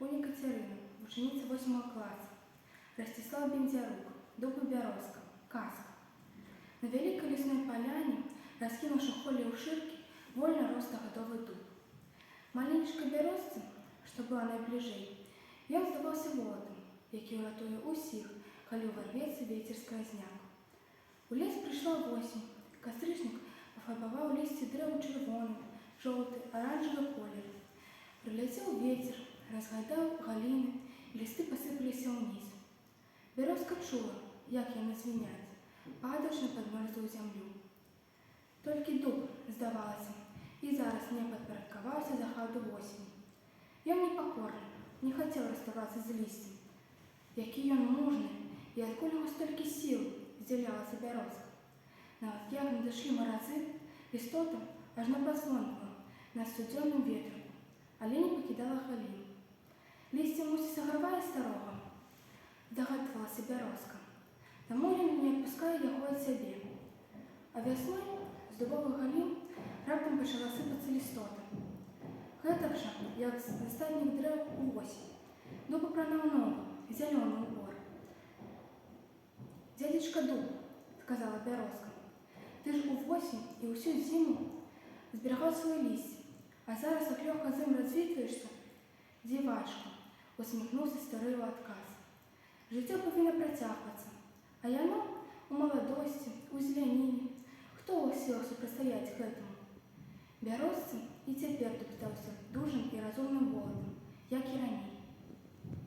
Уня Катерина, ученица 8 класса. Ростислав Бендярук, дуб и березка, каска. На великой лесной поляне, раскинувши холе у ширки, вольно рос годовый дуб. Маленечкой березцы, что была найближей, ён здаваўся волатам, які ўратуе ўсіх, калі ўварвецца вецер скразняк. У лес прыйшла восень, кастрычнік пафарбаваў лісце дрэў чырвоны, жоўты, аранжавы колер. Прыляцеў вецер, разгадаў галіны, лісты пасыпаліся ўніз. Бярозка чула, як яны звіняць, падаючы на падмёрзлую зямлю. Толькі дуб, здавалася, і зараз не падпарадкаваўся захаду восені. Ён непакорны, не хацеў расставацца з лісцем. Які ён мужны, і адкуль яго столькі сіл, здзіўлялася бярозка. Нават як надышлі маразы, істота ажно пазвонкала на сцюдзённым ветрыку, але не пакідала галіну. Лісце, мусіць, сагравае старога, здагадвалася бярозка. Таму ён не адпускае яго ад сябе. А вясной з дубовых галін раптам пачала сыпацца лістота. Гэтак жа, як з астатніх дрэў увосень. Дуб апранаў новы, зялёны ўбор. «Дзядзечка дуб», – сказала бярозка, – «ты ж увосень і ўсю зіму зберагаў сваё лісце, а зараз так лёгка з ім развітваешся?» «Дзівачка», – усміхнуўся стары ў адказ. «Жыццё павінна працягвацца, а яно у маладосці, у зеляніне. Хто ў сілах супрацьстаяць гэтаму?» Бярозцы і цяпер дуб здаўся дужым і разумным волатам, як і раней.